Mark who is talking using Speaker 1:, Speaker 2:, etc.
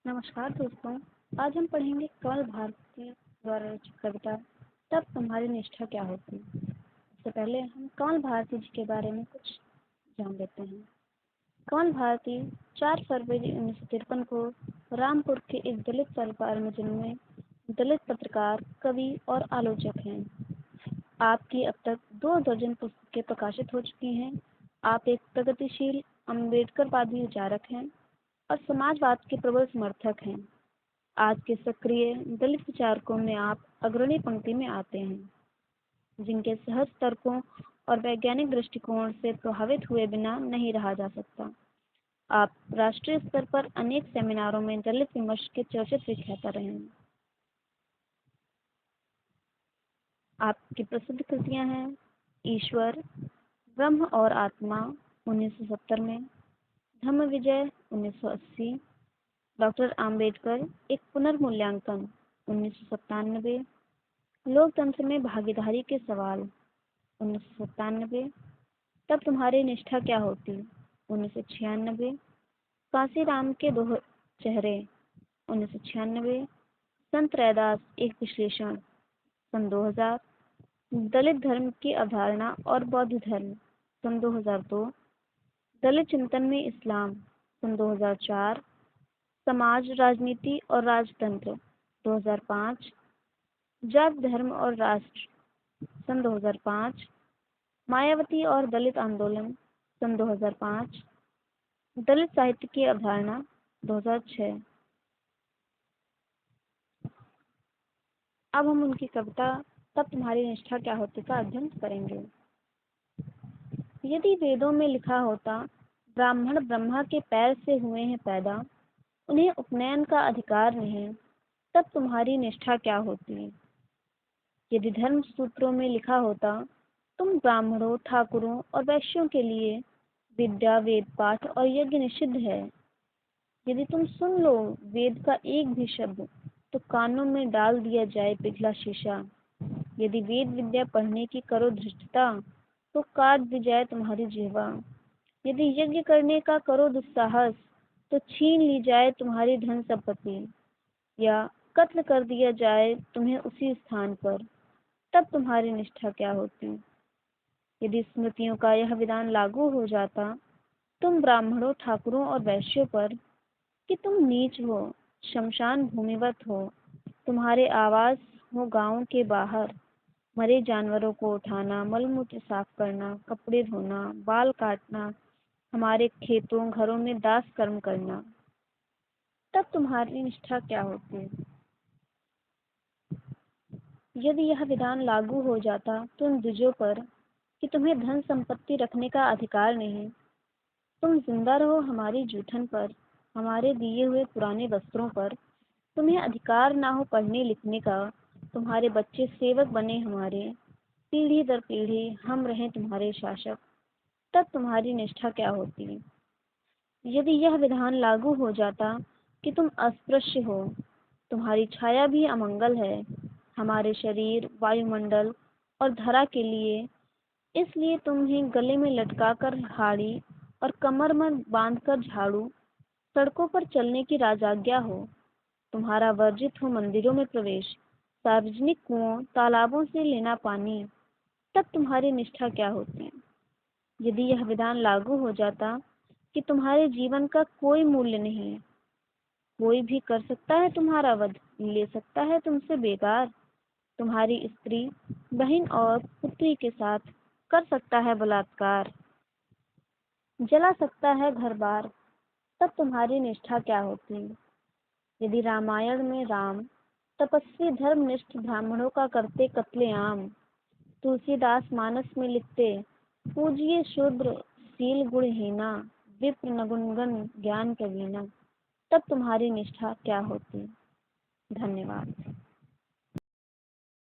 Speaker 1: नमस्कार दोस्तों। आज हम पढ़ेंगे कमल भारती द्वारा रचित कविता तब तुम्हारी निष्ठा क्या होती। इससे पहले हम कमल भारती जी के बारे में कुछ जान लेते हैं। कमल भारती 4 फरवरी 1953 को रामपुर के एक दलित परिवार में जन्मे दलित पत्रकार, कवि और आलोचक हैं। आपकी अब तक 2 दर्जन पुस्तकें प्रकाशित हो चुकी हैं। आप एक प्रगतिशील अम्बेडकरवादी विचारक हैं और समाजवाद के प्रबल समर्थक हैं। आज के सक्रिय दलित विचारकों में आप अग्रणी पंक्ति में आते हैं, जिनके सहज तर्कों और वैज्ञानिक दृष्टिकोण से प्रभावित हुए बिना नहीं रहा जा सकता। आप राष्ट्रीय स्तर पर अनेक सेमिनारों में दलित विमर्श के चर्चित विख्याता रहे हैं। आपकी प्रसिद्ध कृतियां हैं ईश्वर, ब्रह्म और आत्मा 1970 में, धम्म विजय 1980, डॉक्टर आम्बेडकर एक पुनर्मूल्यांकन 1997, लोकतंत्र में भागीदारी के सवाल 1997, तब तुम्हारी निष्ठा क्या होती 1996, कांसीराम के 2 चेहरे 1996, संत रैदास एक विश्लेषण सन 2000, दलित धर्म की अवधारणा और बौद्ध धर्म सन 2002, दलित चिंतन में इस्लाम सन 2004, समाज, राजनीति और राजतंत्र 2005, जात, धर्म और राष्ट्र सन 2005, मायावती और दलित आंदोलन सन 2005, दलित साहित्य की अवधारणा 2006। अब हम उनकी कविता तब तुम्हारी निष्ठा क्या होती का अध्ययन करेंगे। यदि वेदों में लिखा होता ब्राह्मण ब्रह्मा के पैर से हुए हैं पैदा, उन्हें उपनयन का अधिकार नहीं, तब तुम्हारी निष्ठा क्या होती। यदि धर्म सूत्रों में लिखा होता तुम ब्राह्मणों, ठाकुरों और वैश्यों के लिए विद्या, वेद पाठ और यज्ञ निषिद्ध है, यदि तुम सुन लो वेद का एक भी शब्द तो कानों में डाल दिया जाए पिघला शीशा, यदि वेद विद्या पढ़ने की करो धृष्टता तो काट दी जाए तुम्हारी जिह्वा, यदि यज्ञ करने का करो दुस्साहस तो छीन ली जाए तुम्हारी धन संपत्ति या कत्ल कर दिया जाए तुम्हें उसी स्थान पर, तब तुम्हारी निष्ठा क्या होती। यदि स्मृतियों का यह विधान लागू हो जाता तुम ब्राह्मणों, ठाकुरों और वैश्यों पर कि तुम नीच हो, शमशान भूमिवत हो, तुम्हारे आवास हो गांव के बाहर, मरे जानवरों को उठाना, मलमूत्र साफ करना, कपड़े धोना, बाल काटना, हमारे खेतों घरों में दास कर्म करना, तब तुम्हारी निष्ठा क्या होती। यदि यह विधान लागू हो जाता तुम द्विजों पर कि तुम्हें धन संपत्ति रखने का अधिकार नहीं, तुम जिंदा रहो हमारी जूठन पर, हमारे दिए हुए पुराने वस्त्रों पर, तुम्हें अधिकार ना हो पढ़ने लिखने का, तुम्हारे बच्चे सेवक बने हमारे, पीढ़ी दर पीढ़ी हम रहें तुम्हारे शासक, तब तुम्हारी निष्ठा क्या होती। यदि यह विधान लागू हो जाता कि तुम अस्पृश्य हो, तुम्हारी छाया भी अमंगल है, हमारे शरीर, वायुमंडल और धरा के लिए, इसलिए तुम्हें गले में लटका कर हाड़ी और कमर में बांधकर झाड़ू, सड़कों पर चलने की राजाज्ञा हो, तुम्हारा वर्जित हो मंदिरों में प्रवेश, सार्वजनिक कुओं तालाबों से लेना पानी, तब तुम्हारी निष्ठा क्या होती। यदि यह विधान लागू हो जाता कि तुम्हारे जीवन का कोई मूल्य नहीं, कोई भी कर सकता है तुम्हारा वध, ले सकता है तुमसे बेगार, तुम्हारी स्त्री, बहन और पुत्री के साथ कर सकता है बलात्कार, जला सकता है घर बार, तब तुम्हारी निष्ठा क्या होती। यदि रामायण में राम तपस्वी धर्मनिष्ठ ब्राह्मणों का करते कत्लेआम, तुलसीदास मानस में लिखते पूजिए शूद्र शील गुणहीना, विप्र नगुणगन ज्ञान प्रवीणा, तब तुम्हारी निष्ठा क्या होती। धन्यवाद।